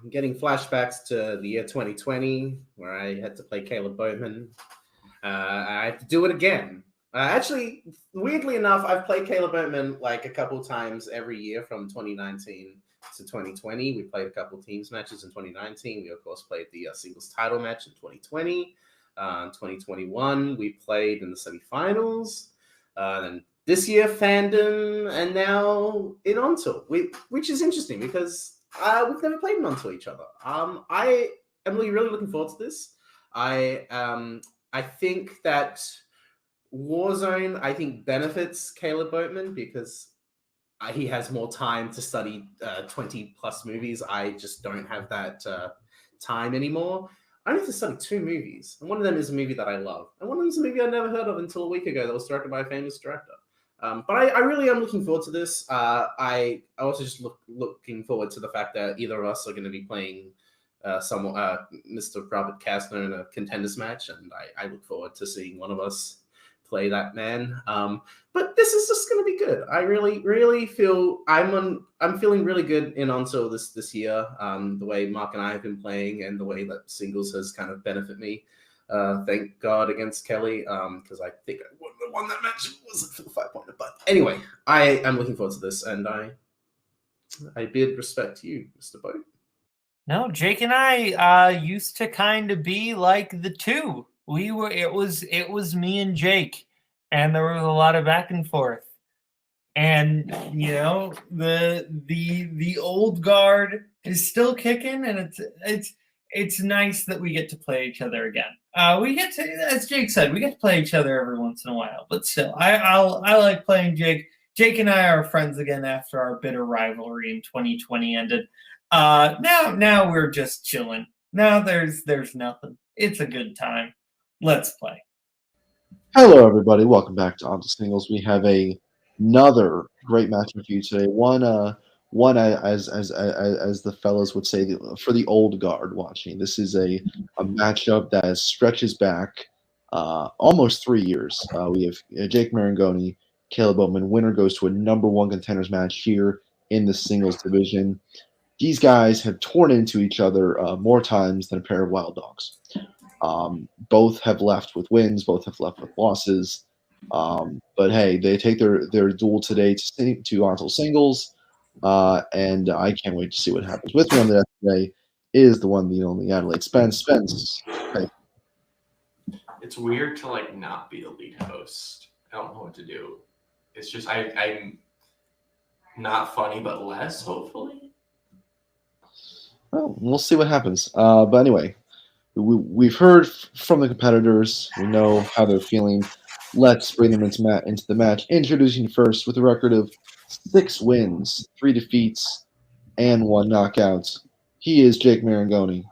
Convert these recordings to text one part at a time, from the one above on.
I'm getting flashbacks to the year 2020, where I had to play Caleb Boatman. I have to do it again. Actually, weirdly enough, I've played Caleb Boatman like a couple times every year from 2019 to 2020. We played a couple teams matches in 2019. We, of course, played the singles title match in 2020. In 2021, we played in the semifinals. And this year, Fandom, and now in ONTL, which is interesting because we've never played in ONTL each other. I am really looking forward to this. I think that Warzone, I think, benefits Caleb Boatman because he has more time to study 20 plus movies. I just don't have that time anymore. I need to study 2 movies, and one of them is a movie that I love, and one of them is a movie I never heard of until a week ago that was directed by a famous director. But I really am looking forward to this. I also just looking forward to the fact that either of us are going to be playing Mr. Robert Costner in a contenders match, and I look forward to seeing one of us play that man. But this is just going to be good. I really feel I'm feeling really good in ONTL this year. The way Mark and I have been playing, and the way that singles has kind of benefited me. Thank God against Kelly, because I think I wouldn't have won that match if it wasn't for the 5-pointer. But anyway, I am looking forward to this, and I bid respect to you, Mr. Bowie. No, Jake and I used to kind of be like the two. It was me and Jake, and there was a lot of back and forth. And you know, the old guard is still kicking, and it's nice that we get to play each other again. We get to, as Jake said, we get to play each other every once in a while. But still, I like playing Jake. Jake and I are friends again after our bitter rivalry in 2020 ended. Now we're just chilling. Now there's nothing. It's a good time. Let's play. Hello, everybody. Welcome back to ONTL Singles. We have another great match for you today. One as the fellas would say, for the old guard watching. This is a matchup that stretches back almost 3 years. We have Jake Maringoni, Caleb Boatman. Winner goes to a #1 contenders match here in the singles division. These guys have torn into each other more times than a pair of wild dogs. Both have left with wins. Both have left with losses. But hey, they take their duel today to ONTL Singles, and I can't wait to see what happens. With me on the desk today is the one, the only Adelaide Spence. Spence, hey. It's weird to like not be the lead host. I don't know what to do. It's just I'm not funny, but less hopefully. Well, we'll see what happens. But anyway, we've heard from the competitors. We know how they're feeling. Let's bring them into the match. Introducing first with a record of 6 wins, 3 defeats, and 1 knockout. He is Jake Maringoni.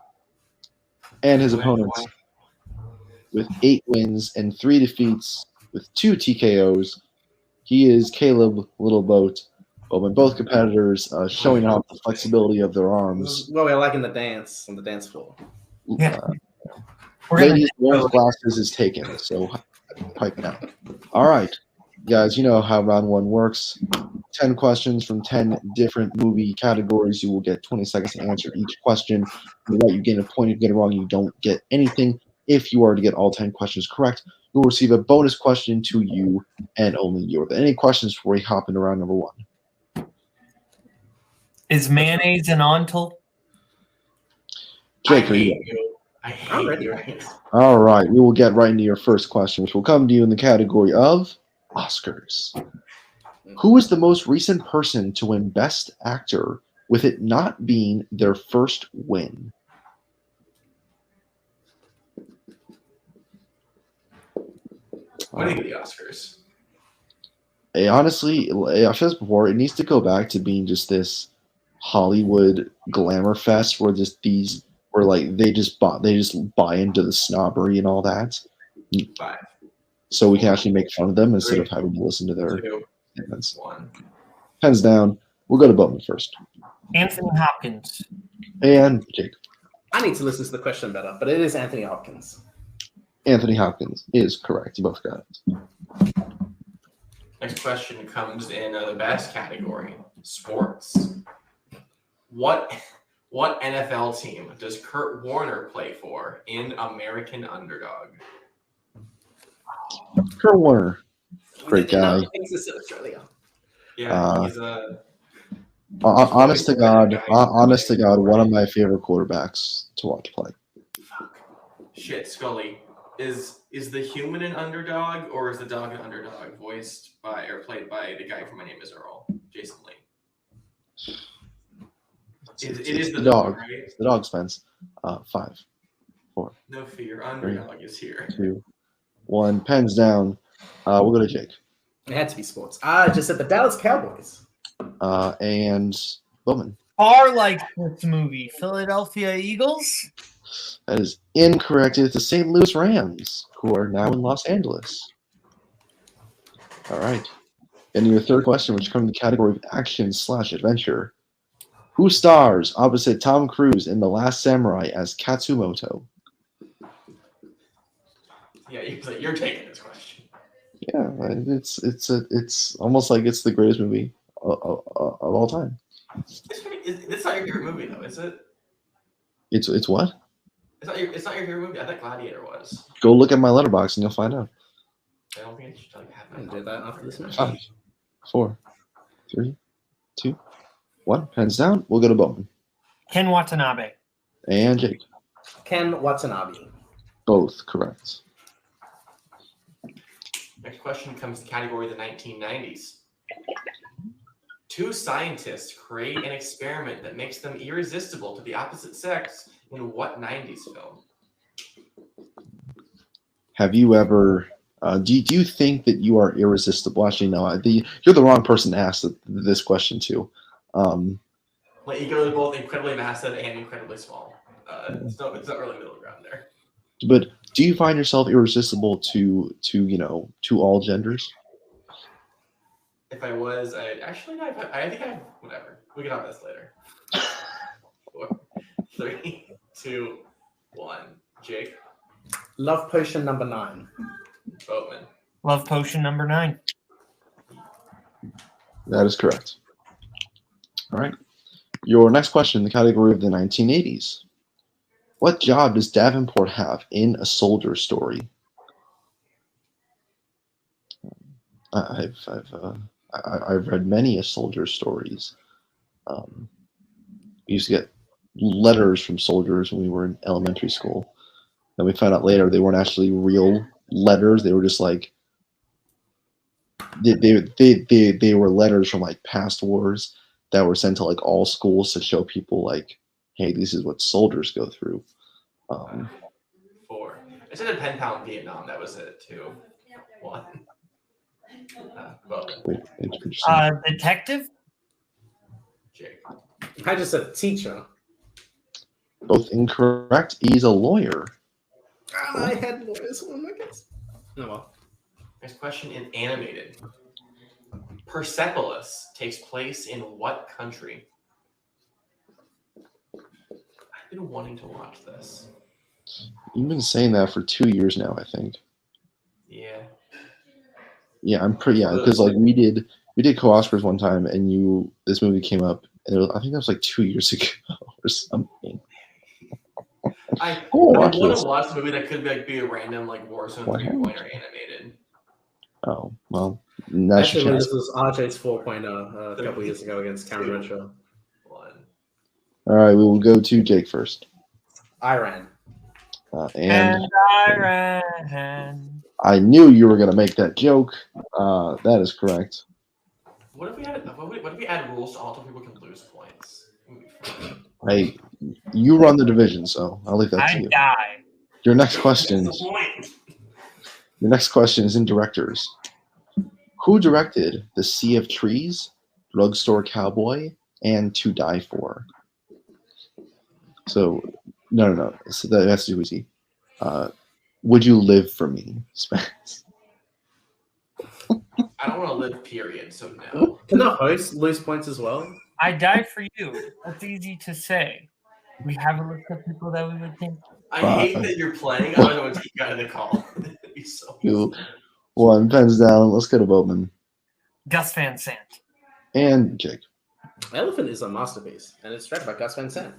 And his opponents with 8 wins and 3 defeats with 2 TKOs. He is Caleb Little Boat. Boatman. Both competitors showing off the flexibility of their arms. Well, we're liking the dance on the dance floor. Yeah. Ladies, orange glasses is taken, so pipe it out. All right, guys, you know how round 1 works. 10 questions from 10 different movie categories. You will get 20 seconds to answer each question. You're right, you gain a point. If you get it wrong, you don't get anything. If you are to get all 10 questions correct, you'll receive a bonus question to you and only you. Are there any questions before we hop into round number 1? Is mayonnaise an ONTL? Jake, are you ready? All right, we will get right into your first question, which will come to you in the category of Oscars. Who is the most recent person to win Best Actor with it not being their first win? What do you think of the Oscars? Honestly, I've said this before, it needs to go back to being just this Hollywood glamour fest where they just buy into the snobbery and all that. 5. So we can actually make fun of them instead of having to listen to their 2, statements. 1. Hands down. We'll go to Boatman first. Anthony Hopkins. And Jake. I need to listen to the question better, but it is Anthony Hopkins. Anthony Hopkins is correct. You both got it. Next question comes in the best category, sports. What What NFL team does Kurt Warner play for in American Underdog? Kurt Warner, great guy. No, it's Australia. Yeah, he's a. Honest to God, one of my favorite quarterbacks to watch play. Shit, Scully. Is the human an underdog or is the dog an underdog? Voiced by or played by the guy from My Name Is Earl, Jason Lee. It is the dog, right? It's the dog, Spence. 5, 4. No fear, underdog is here. 2, 1. Pens down. We'll go to Jake. It had to be sports. I just said the Dallas Cowboys. And Bowman. Are like this movie, Philadelphia Eagles. That is incorrect. It's the St. Louis Rams, who are now in Los Angeles. All right. And your third question, which comes in the category of action/adventure. Who stars opposite Tom Cruise in The Last Samurai as Katsumoto? Yeah, you're taking this question. Yeah, it's almost like it's the greatest movie of all time. It's not your favorite movie, though, is it? It's what? It's not your favorite movie. I thought Gladiator was. Go look at my letterbox and you'll find out. I don't think I should have I can do that after this match. 5, 4, 3, 2, 1. Pens down. We'll go to Bowman. Ken Watanabe. And Jake. Ken Watanabe. Both correct. Next question comes to the category of the 1990s. 2 scientists create an experiment that makes them irresistible to the opposite sex in what 90s film? Have you ever... do you think that you are irresistible? Actually, no. You're the wrong person to ask this question to. Like, ego is both incredibly massive and incredibly small. It's not really middle ground there. But do you find yourself irresistible to all genders? If I was, I think I whatever. We can have this later. 4, 3, 2, 1. Jake. Love Potion number 9. Boatman. Love Potion number 9. That is correct. All right. Your next question in the category of the 1980s. What job does Davenport have in A Soldier Story? I've read many A Soldier stories. We used to get letters from soldiers when we were in elementary school. Then we found out later they weren't actually real letters. They were just like they were letters from like past wars that were sent to like all schools to show people like, hey, this is what soldiers go through. 4. I said a pen pal in Vietnam. That was it. 2, 1. Detective. Jake. I just said teacher. Both incorrect. He's a lawyer. I had lawyers one, I guess. Oh well. Next question in animated. Persepolis takes place in what country? I've been wanting to watch this. You've been saying that for 2 years now, I think. Yeah. Yeah, I'm pretty. Yeah, because like we did co-Oscars one time, and this movie came up, and I think that was like 2 years ago or something. I want to watch a movie that could be a random like Warzone 3-pointer animated. Oh well, actually, this was RJ's 4-pointer a couple years ago against Cameron Renshaw. 1. All right, we will go to Jake first. Iran. And Iran. I knew you were going to make that joke. That is correct. What if we add rules so all people can lose points? Hey, you run the division, so I'll leave that to you. Die. Your next question. That's the point. Your next question is in directors. Who directed The Sea of Trees, Drugstore Cowboy, and To Die For? So, no. So that's too easy. Would You Live For Me, Spence? I don't want to live, period, so no. Can the host lose points as well? I Die For You. That's easy to say. We have a list of people that we would think. I hate that you're playing. I don't know what you got in the call. It'd be so 2, 1, pens down. Let's go to Boatman. Gus Van Sant. And Jake. Elephant is a masterpiece, and it's directed by Gus Van Sant.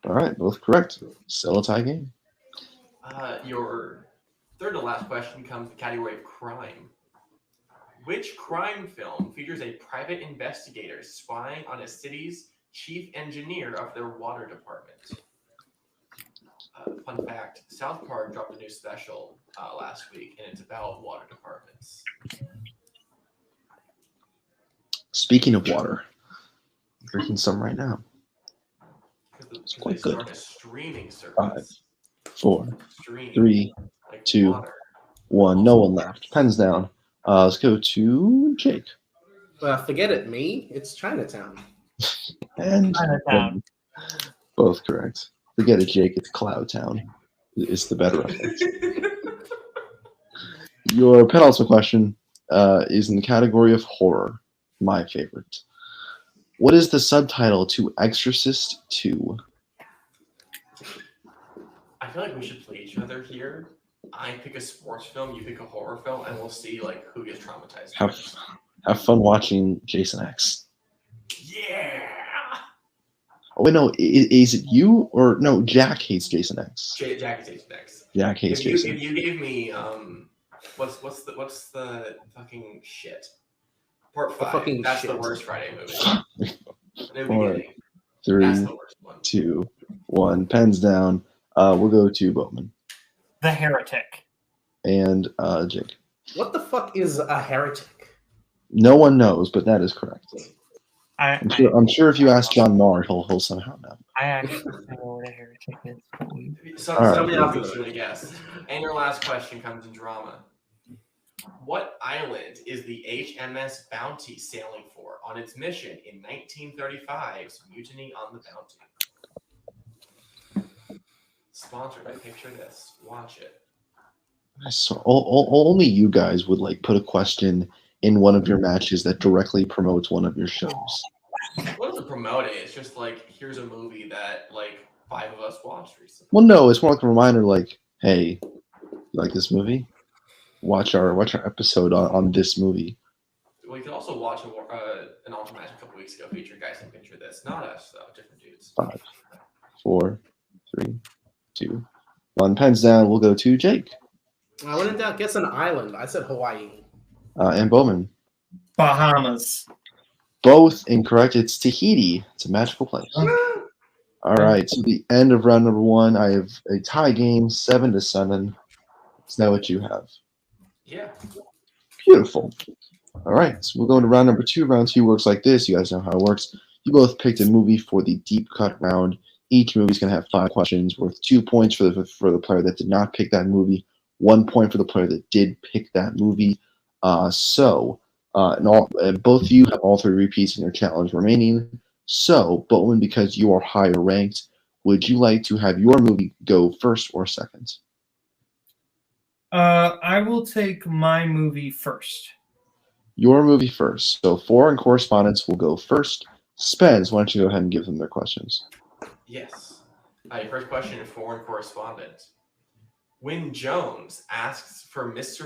All right, both correct. Still a tie game. Your third to last question comes in the category of crime. Which crime film features a private investigator spying on a city's chief engineer of their water department? Fun fact, South Park dropped a new special last week, and it's about water departments. Speaking of water, I'm drinking some right now. It's quite good. A streaming service. 5, 4, Stream, 3, like 2, water. 1. No one left. Pens down. Let's go to Jake. Forget it, me. It's Chinatown. And Chinatown. both correct. Forget it, Jake. It's Cloud Town. It's the better reference. Your penultimate question is in the category of horror. My favorite. What is the subtitle to Exorcist 2? I feel like we should play each other here. I pick a sports film, you pick a horror film, and we'll see like who gets traumatized. Have fun watching Jason X. Yeah. Oh wait, no, is it you or no? Jack hates Jason X. Jack is Jason X. Jack hates Jason. If you gave me what's the fucking shit? Part 5. That's shit. the worst Friday movie. 4, That's 3, the worst one. 2, 1. Pens down. We'll go to Boatman The Heretic. and Jake. What the fuck is a heretic? No one knows, but that is correct. I'm I'm sure if you ask John Marr, he'll somehow know. I actually know what a heretic is. Somebody else is doing a guess. And your last question comes in drama. What island is the HMS Bounty sailing for on its mission in 1935's Mutiny on the Bounty? Sponsored by Picture This. Watch it. So only you guys would like put a question in one of your matches that directly promotes one of your shows. What does it promote? It's just like, here's a movie that like 5 of us watched recently. Well, no, it's more like a reminder, like, hey, you like this movie? Watch our episode on this movie. We could also watch an Ultra match a couple weeks ago featuring guys in Picture This. Not us, though. Different dudes. 5, 4, 3, 2, 1. Pens down. We'll go to Jake. I went down. Guess an island. I said Hawaii. And Bowman. Bahamas. Both incorrect. It's Tahiti. It's a magical place. All right. So the end of round number 1. I have a tie game, 7-7. Is that what you have? Yeah. Beautiful. All right. So we'll go into round number 2. Round 2 works like this. You guys know how it works. You both picked a movie for the deep cut round. Each movie is going to have 5 questions worth 2 points for the player that did not pick that movie, 1 point for the player that did pick that movie. Both of you have all 3 repeats in your challenge remaining. So, Boatman, because you are higher ranked, would you like to have your movie go first or second? I will take my movie first. Your movie first. So, foreign correspondents will go first. Spence, why don't you go ahead and give them their questions? Yes. Your first question, foreign correspondent. When Jones asks for Miss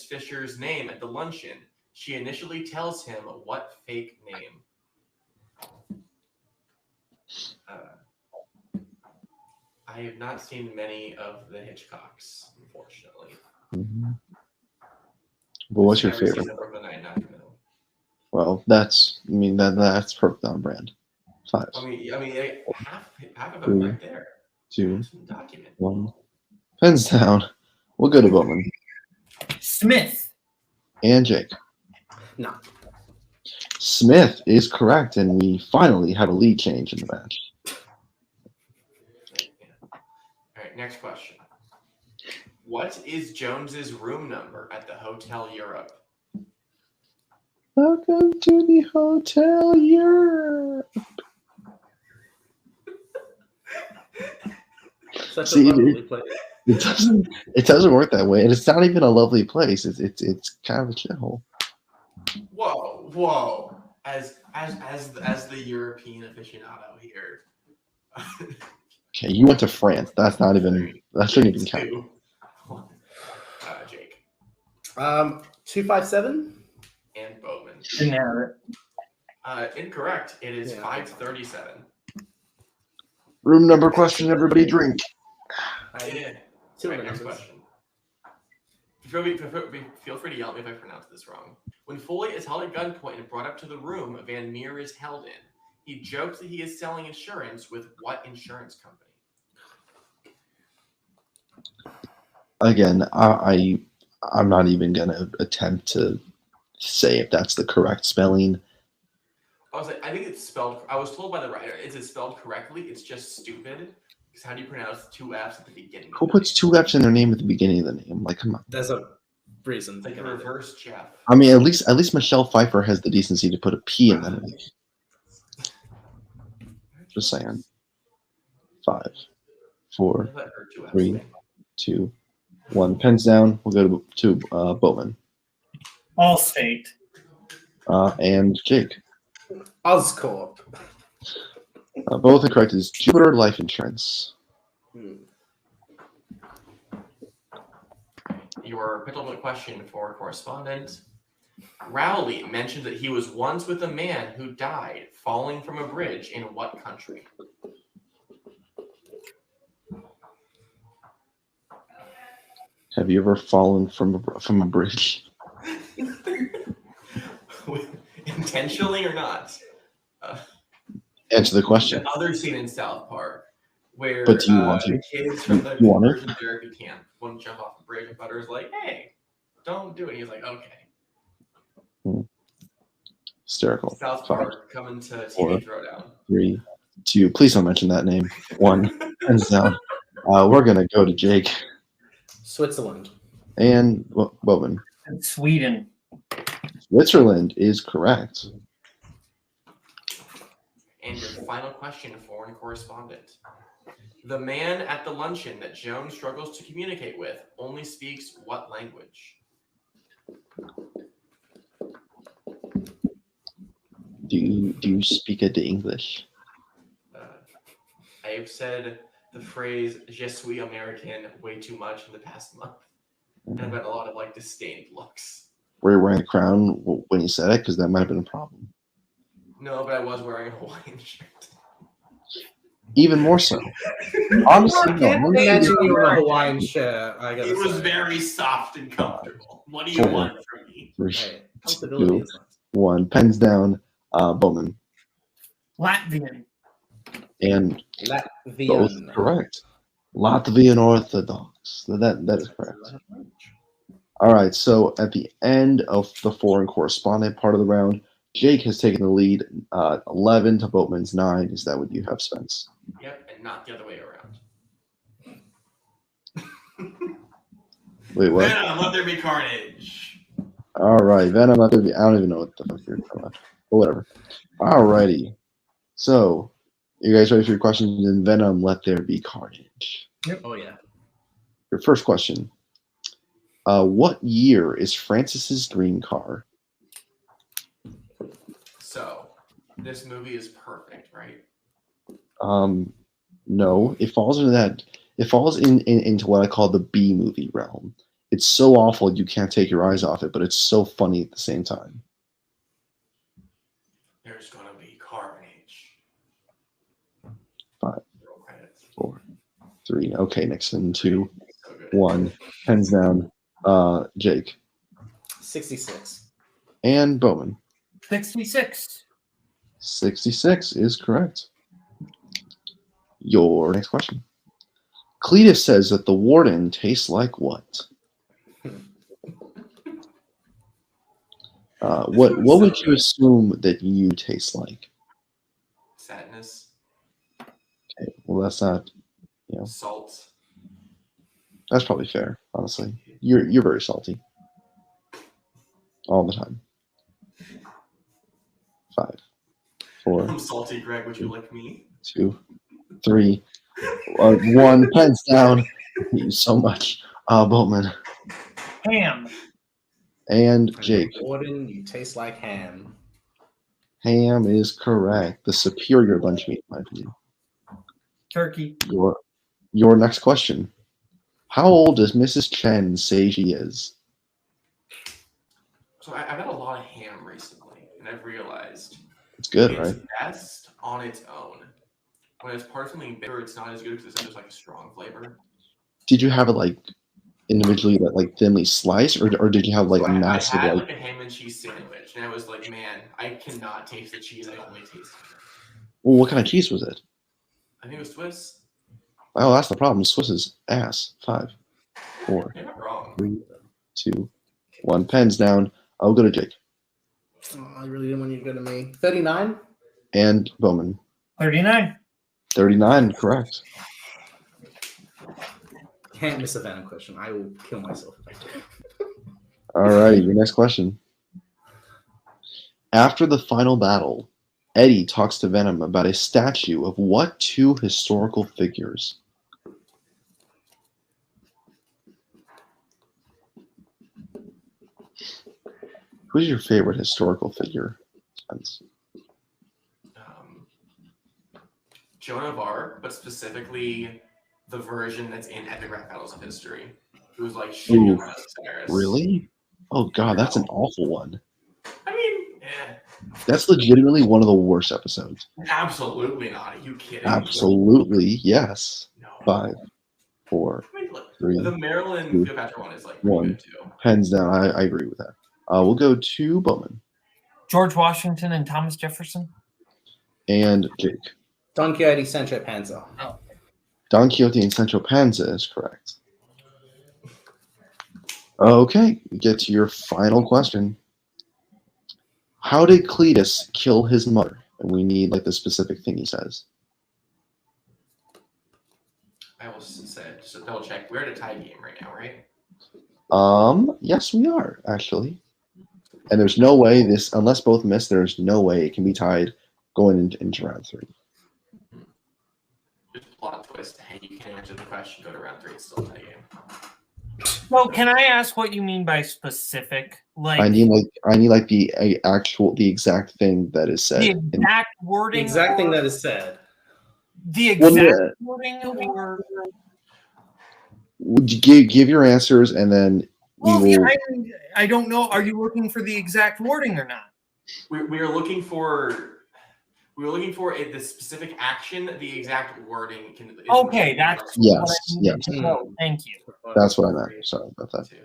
Fisher's name at the luncheon, she initially tells him what fake name? I have not seen many of the Hitchcocks, unfortunately. Mm-hmm. But what's your favorite? Well, that's perfect on brand. 5. I mean, half of them right there. 2, 1. Pens down. We'll go to Boatman. Smith. And Jake. No. Smith is correct, and we finally have a lead change in the match. All right, next question. What is Jones's room number at the Hotel Europe? Welcome to the Hotel Europe. Such See, a lovely place. It doesn't work that way, and it's not even a lovely place. It's kind of a shithole. Whoa! As the European aficionado here. Okay, you went to France. That shouldn't even count. Jake. 257. And Boatman. Didn't have it. Incorrect. It is Yeah. 537. Room number question, everybody drink. Yeah. Two Right, next minutes. question. Feel free to yell at me if I pronounce this wrong. When Foley is held at gunpoint and brought up to the room Van Meer is held in, he jokes that he is selling insurance with what insurance company? Again, I'm not even gonna attempt to say if that's the correct spelling. I think it's spelled. I was told by the writer, is it spelled correctly? It's just stupid. Because how do you pronounce two F's at the beginning? Who puts two F's in their name at the beginning of the name? Like, come on. There's a reason. It's like a reverse Jeff. I mean, at least Michelle Pfeiffer has the decency to put a P in that name. Just saying. 5, 4, 3, 2, 1. Pens down. We'll go to Boatman. Allstate. And Jake. Oscorp. Both are correct. Is Jupiter Life Insurance. Your penultimate question for correspondent. Rowley mentioned that he was once with a man who died falling from a bridge in what country? Have you ever fallen from a bridge? Intentionally or not? Answer the question. The other scene in South Park where But do you want to? the kids from the You want to? conversion therapy camp wouldn't jump off the bridge, and Butter's like, hey, don't do it. He's like, okay. Hysterical. South 5, Park coming to 4, TV Throwdown. 3, 2. Please don't mention that name. 1. Hands down. We're gonna go to Jake Switzerland. and Boatman. Sweden. Switzerland is correct. And your final question, foreign correspondent. The man at the luncheon that Joan struggles to communicate with only speaks what language? Do you speak the English? I have said the phrase "Je suis American" way too much in the past month, and I've got a lot of disdained looks. Were you wearing a crown when you said it? Because that might have been a problem. No, but I was wearing a Hawaiian shirt. Even more so. Honestly, I can't no. imagine you in a Hawaiian shirt. I gotta It was say. very soft and comfortable. What do you want from me? 3, Hey, comfortability is nice. 1. Pens down. Bowman. Latvian. And both Latvian. correct. Latvian Orthodox. That is correct. All right. So at the end of the foreign correspondent part of the round, Jake has taken the lead, 11 to Boatman's 9. Is that what you have, Spence? Yep, and not the other way around. Wait, what? Venom, let there be carnage. All right, Venom. I don't even know what the fuck you're talking about. But whatever. All righty. So, you guys ready for your questions? In Venom, let there be carnage. Yep. Oh yeah. Your first question. What year is Francis's dream car? So, this movie is perfect, right? No. It falls into that. It falls into what I call the B movie realm. It's so awful you can't take your eyes off it, but it's so funny at the same time. There's gonna be carnage. 5, Roll credits. 4, 3. Okay, Nixon. 2, So good. 1. Hands down. Jake 66. and Bowman. 66. 66 is correct. Your next question. Cletus says that the warden tastes like what? What would you assume that you taste like? Sadness. Okay, well, that's not. Salt. That's probably fair. Honestly, you're very salty. All the time. 5, 4, I'm salty, Greg. Would you like me? 2, 3, 1. Pens down. Thank you so much, Boatman Ham. and Jake. Warden, you taste like ham. Ham is correct. The superior lunch meat, in my opinion. Turkey. Your next question. How old does Mrs. Chen say she is? So I've had a lot of ham recently, and I've realized It's good, it's right? best on its own. when it's part of something bigger, it's not as good because it's just like a strong flavor. Did you have it like individually, like thinly sliced, or did you have like So a massive I had like? like a ham and cheese sandwich, and I was like, man, I cannot taste the cheese. I only taste it. Well, what kind of cheese was it? I think it was Swiss. Oh, that's the problem. Swiss is ass. 5, 4, You're not wrong. 3, 2, 1. Pens down. I'll go to Jake Oh, I really didn't want you to go to me. 39? and Bowman. 39. 39, correct. Can't miss a Venom question. I will kill myself if I do. All right, your next question. After the final battle, Eddie talks to Venom about a statue of what 2 historical figures? Who's your favorite historical figure? Joan of Arc, but specifically the version that's in Epigraph Battles of History. It was like shitty on Cyrus. Really? Oh god, that's an awful one. I mean, That's legitimately one of the worst episodes. absolutely not. Are you kidding? Absolutely, yes. No. 5, 4, I mean, look, 3, the Maryland 2, Cleopatra one is like 1. good too. Pens down. I agree with that. We'll go to Bowman George Washington and Thomas Jefferson. and Jake. Don Quixote, Sancho Panza. Don Quixote and Sancho Panza is correct. Okay, we get to your final question. How did Cletus kill his mother? And we need like the specific thing he says. I will say, just to double check, we're at a tie game right now, right? Yes, we are actually. And there's no way this, unless both miss, there's no way it can be tied going into round 3. Just plot twist. Hey, you can't answer the question. Go to round 3. It's still a tie game. So, can I ask what you mean by specific? Like I need the exact thing that is said. the exact The wording. exact thing or that is said. The exact Well, wording, or Would you give your answers and then we well, will. I don't know. Are you looking for the exact wording or not? We are looking for. We were looking for the specific action. The exact wording can. Okay, that's Yes, what I needed to know. Thank you. That's what I meant. Sorry about that. 2,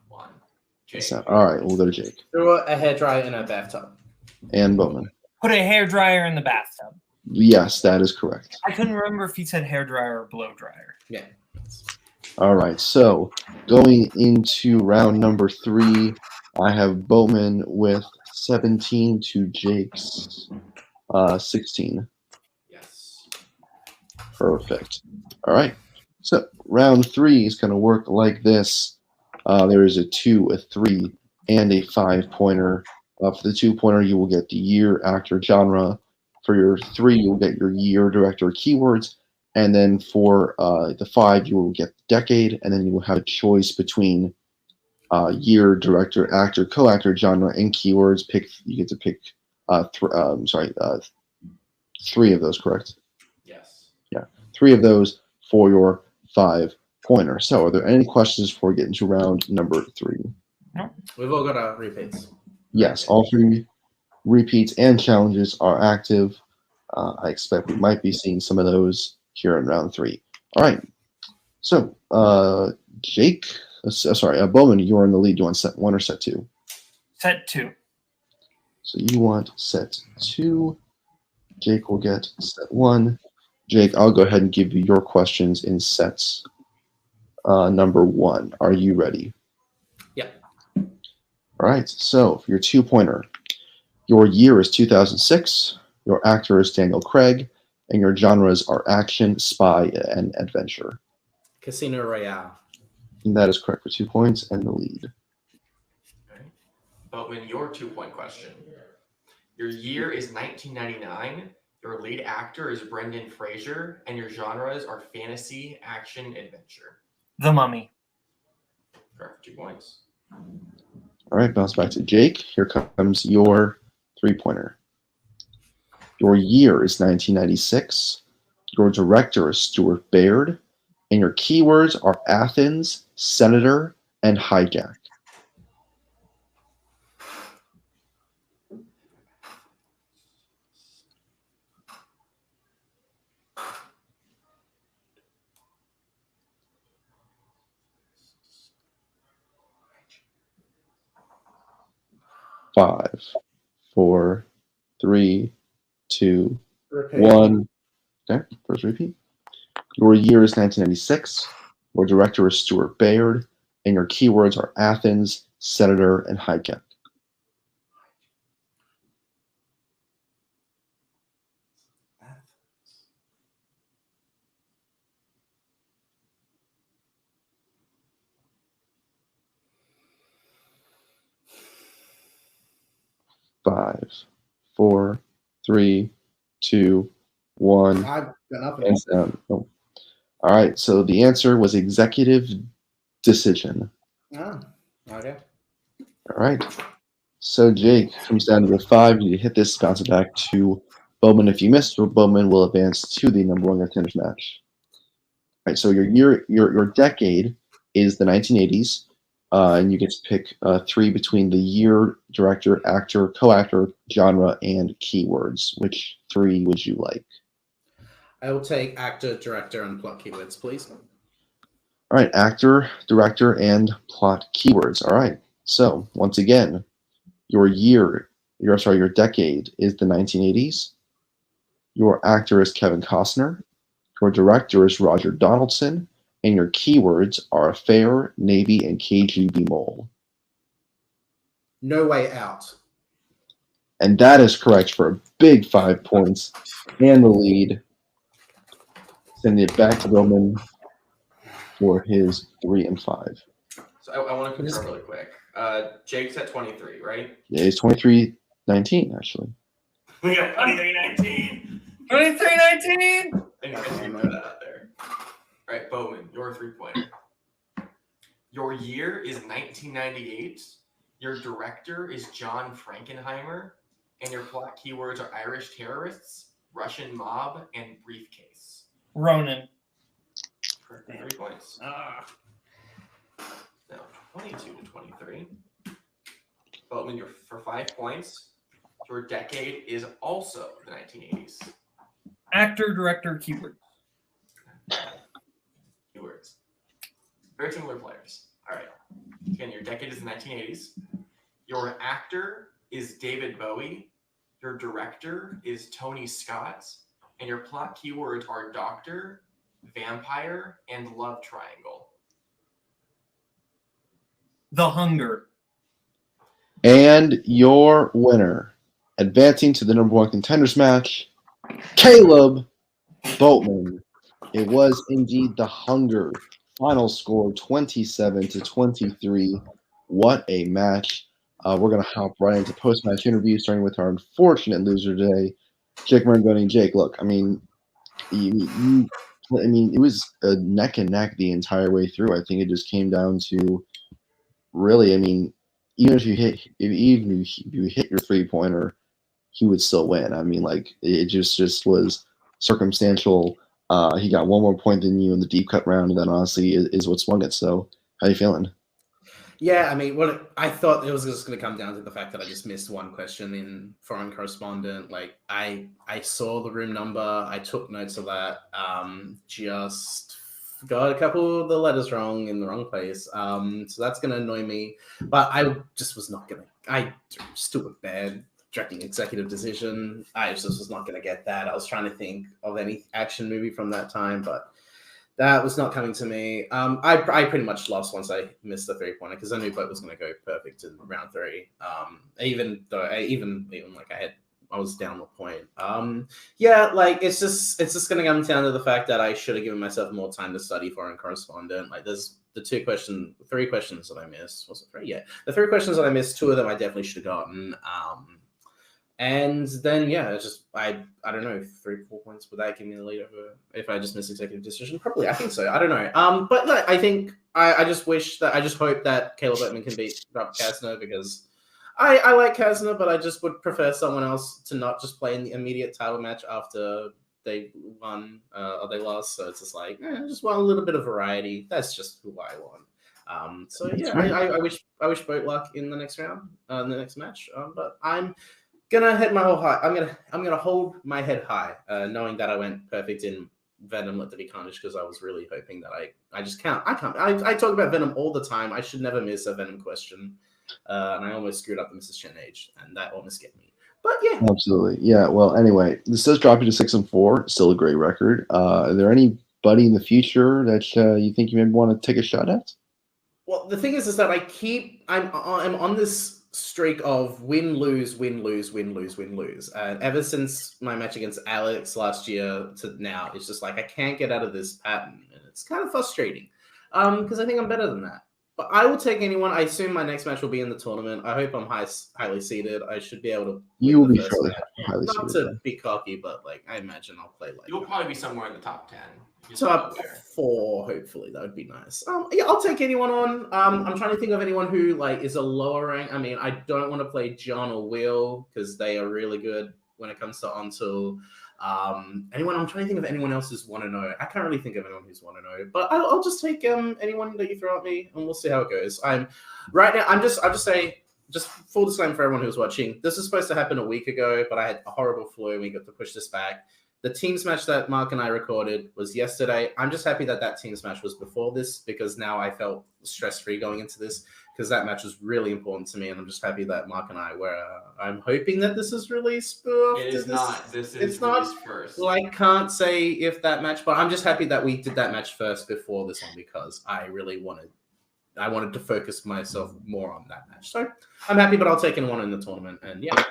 1. Jake. So, all right, we'll go to Jake Throw a hairdryer in a bathtub. and Bowman. Put a hairdryer in the bathtub. Yes, that is correct. I couldn't remember if he said hairdryer or blow dryer. Yeah. All right, so going into round number 3, I have Bowman with 17 to Jake's 16. Yes. Perfect. All right, so round 3 is going to work like this. There is a 2, a 3, and a 5-pointer. For the 2-pointer, you will get the year, actor, genre. For your 3, you'll get your year, director, keywords. And then for the 5, you will get decade, and then you will have a choice between year, director, actor, co-actor, genre, and keywords. You get to pick 3 of those, correct? Yes. Yeah, 3 of those for your 5-pointer. So are there any questions before we get into round number 3? We've all got our repeats. Yes, all 3 repeats and challenges are active. I expect we might be seeing some of those here in round 3. All right. So, Jake, Bowman, you're in the lead. Do you want set 1 or set 2? Set 2. So you want set 2. Jake will get set 1. Jake, I'll go ahead and give you your questions in sets number 1. Are you ready? Yeah. All right. So for your 2-pointer, your year is 2006. Your actor is Daniel Craig, and your genres are action, spy, and adventure. Casino Royale. And that is correct for 2 points and the lead. Okay. Boatman, your 2-point question. Your year is 1999. Your lead actor is Brendan Fraser, and your genres are fantasy, action, adventure. The Mummy. Correct for 2 points. All right, bounce back to Jake. Here comes your 3-pointer. Your year is 1996. Your director is Stuart Baird. And your keywords are Athens, Senator, and hijack. 5, 4, 3, 2, Repeat. 1. Okay, first repeat. Your year is 1996. Your director is Stuart Baird, and your keywords are Athens, senator, and hijack. Five, 4, 3, 2, 1. I've got nothing. Hands down. Oh. All right, so the answer was executive decision. Oh, okay. All right. So Jake comes down to the 5. You hit this, bounce it back to Bowman. If you missed, Bowman will advance to the number 1 contenders match. All right, so your decade is the 1980s, and you get to pick 3 between the year, director, actor, co-actor, genre, and keywords. Which 3 would you like? I will take actor, director, and plot keywords, please. All right, actor, director, and plot keywords. All right. So once again, your decade is the 1980s. Your actor is Kevin Costner. Your director is Roger Donaldson. And your keywords are affair, Navy, and KGB mole. No Way Out. And that is correct for a big 5 points and the lead. Send it back to Roman for his 3 and 5. So I want to confirm really quick. Jake's at 23, right? Yeah, he's 23-19, actually. We got 23-19. 23-19. And you're going to put that out there. All right, Bowman, your 3-pointer. Your year is 1998. Your director is John Frankenheimer. And your plot keywords are Irish terrorists, Russian mob, and briefcase. Ronan. For 3 points. Now, 22-23. Boatman, you're for 5 points. Your decade is also the 1980s. Actor, director, keyword. Keywords. Very similar players. All right. Again, your decade is the 1980s. Your actor is David Bowie. Your director is Tony Scott. And your plot keywords are doctor, vampire, and love triangle. The Hunger. And your winner, advancing to the number 1 contenders match, Caleb Boatman. It was indeed The Hunger. Final score 27-23. What a match. We're going to hop right into post-match interview, starting with our unfortunate loser today, Jake Maringoni. Jake, look, I mean, it was a neck and neck the entire way through. I think it just came down to really, I mean, even if you hit your 3-pointer, he would still win. I mean, like, it just was circumstantial. He got 1 more point than you in the deep cut round, and then honestly is what swung it. So, how you feeling? Yeah, I mean, I thought it was just going to come down to the fact that I just missed 1 question in foreign correspondent. Like, I saw the room number, I took notes of that, just got a couple of the letters wrong in the wrong place. So that's going to annoy me. But I just was not going to. Stuart Baird directing executive decision. I just was not going to get that. I was trying to think of any action movie from that time, but that was not coming to me. I pretty much lost once I missed the 3-pointer because I knew Boat was going to go perfect in round 3. Even though I was down a point. Yeah, like it's just going to come down to the fact that I should have given myself more time to study foreign correspondent. Like there's the 3 questions that I missed. Was it 3? Yeah, the 3 questions that I missed, 2 of them I definitely should have gotten. And then, yeah, it's just, I don't know, 3-4 points, would that give me the lead over if I just missed executive decision? Probably, I think so. I don't know. But no, I think, I just hope that Caleb Boatman can beat Rob Costner because I like Costner, but I just would prefer someone else to not just play in the immediate title match after they won or they lost. So it's just like, I just want a little bit of variety. That's just who I want. So yeah, I wish Boat luck in the next round, in the next match. But I'm gonna hit my whole high. I'm gonna hold my head high, knowing that I went perfect in Venom Let There Be Carnage because I was really hoping that I just can't. I talk about Venom all the time. I should never miss a Venom question. and I almost screwed up the Mrs. Chen age, and that almost get me. But yeah, Absolutely. Yeah. Well, anyway, this does drop you to 6-4. Still a great record. Are there anybody in the future that you think you maybe want to take a shot at? well, the thing is that I'm on this streak of win, lose, win, lose, win, lose, win, lose. And ever since my match against Alex last year to now, it's just like I can't get out of this pattern, and it's kind of frustrating. Because I think I'm better than that. But I will take anyone. I assume my next match will be in the tournament. I hope I'm highly seated. I should be able to. You will win be the first fairly match. highly Not seated. to be cocky, but like I imagine I'll play like You'll probably be somewhere in the top 10. top 4. Hopefully, that would be nice. Yeah, I'll take anyone on. I'm trying to think of anyone who like is a lower rank. I mean, I don't want to play John or Will because they are really good when it comes to ONTL. I'm trying to think of anyone else who's 1-0. I can't really think of anyone who's 1-0, but I'll just take anyone that you throw at me, and we'll see how it goes. I'll just say, just full disclaimer for everyone who's watching, this was supposed to happen a week ago, but I had a horrible flu, and we got to push this back. The Teams match that Mark and I recorded was yesterday. I'm just happy that Teams match was before this, because now I felt stress-free going into this, because that match was really important to me, and I'm just happy that Mark and I were. I'm hoping that this is released. It is not. This is released first. Well, I can't say if that match, but I'm just happy that we did that match first before this one, because I really wanted to focus myself more on that match. So I'm happy, but I'll take anyone in the tournament, and yeah.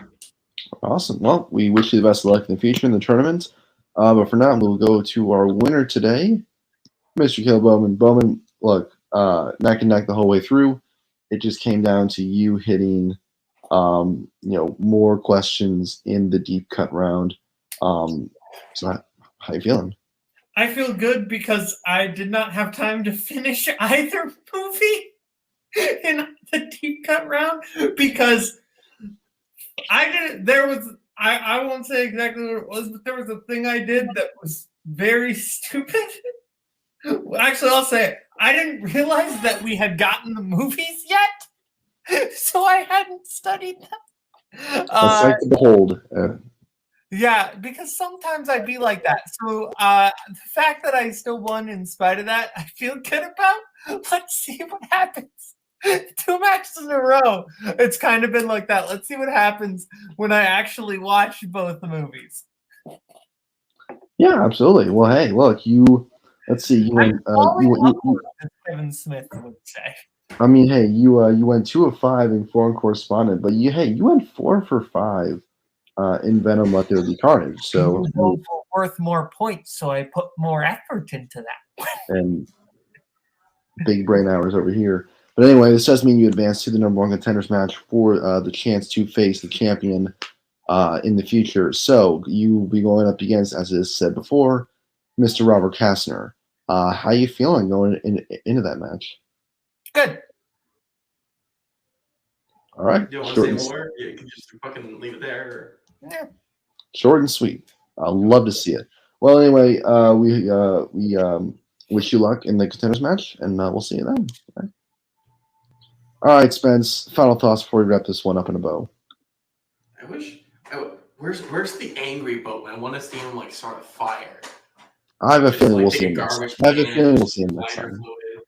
Awesome. Well, we wish you the best of luck in the future in the tournament. But for now, we'll go to our winner today, Mr. Caleb Bowman. Bowman, look, neck and neck the whole way through. It just came down to you hitting, more questions in the deep cut round. So how you feeling? I feel good because I did not have time to finish either movie in the deep cut round, because I won't say exactly what it was, but there was a thing I did that was very stupid. Actually, I'll say it. I didn't realize that we had gotten the movies yet, so I hadn't studied them. It's like to behold. Yeah, because sometimes I'd be like that. So the fact that I still won in spite of that, I feel good about. Let's see what happens. 2 matches in a row. It's kind of been like that. Let's see what happens when I actually watch both the movies. Yeah, absolutely. Well, hey, look, let's see. You went. As Kevin Smith would say. I mean, hey, you went 2 of 5 in foreign correspondent, but you went 4 for 5 in Venom. Let There Be Carnage. So worth more points, so I put more effort into that. And big brain hours over here. But anyway, this does mean you advance to the number 1 contenders match for the chance to face the champion in the future. So you will be going up against, as is said before, Mr. Robert Costner. How you feeling going into that match? Good. All right. Do you want to say more? You can just fucking leave it there. Yeah. Short and sweet. I'd love to see it. Well, anyway, we wish you luck in the contenders match, and we'll see you then. Okay. All right, Spence. Final thoughts before we wrap this one up in a bow. Where's the angry Boatman? I want to see him like start a fire. I have a Just, feeling like, we'll take see a him next garbage time. I have a can, feeling we'll see him next lighter time. fluid.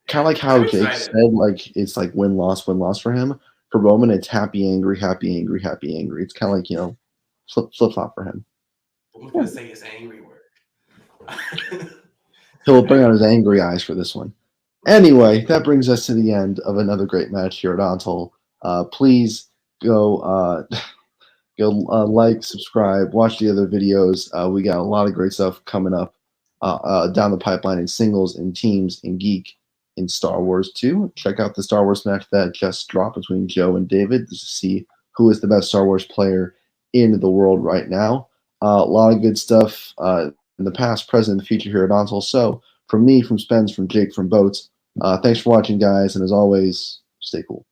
Kind of like how I'm Jake excited. said, like it's like win-loss for him. For Bowman, it's happy, angry, happy, angry, happy, angry. It's kind of like, flip-flop for him. I'm going to say his angry word. He'll bring out his angry eyes for this one. Anyway, that brings us to the end of another great match here at ONTL. Please go like, subscribe, watch the other videos. We got a lot of great stuff coming up down the pipeline in singles, in teams, in geek, in Star Wars 2. Check out the Star Wars match that just dropped between Joe and David to see who is the best Star Wars player in the world right now. A lot of good stuff in the past, present, and the future here at ONTL. So from me, from Spence, from Jake, from Boats, thanks for watching, guys, and as always, stay cool.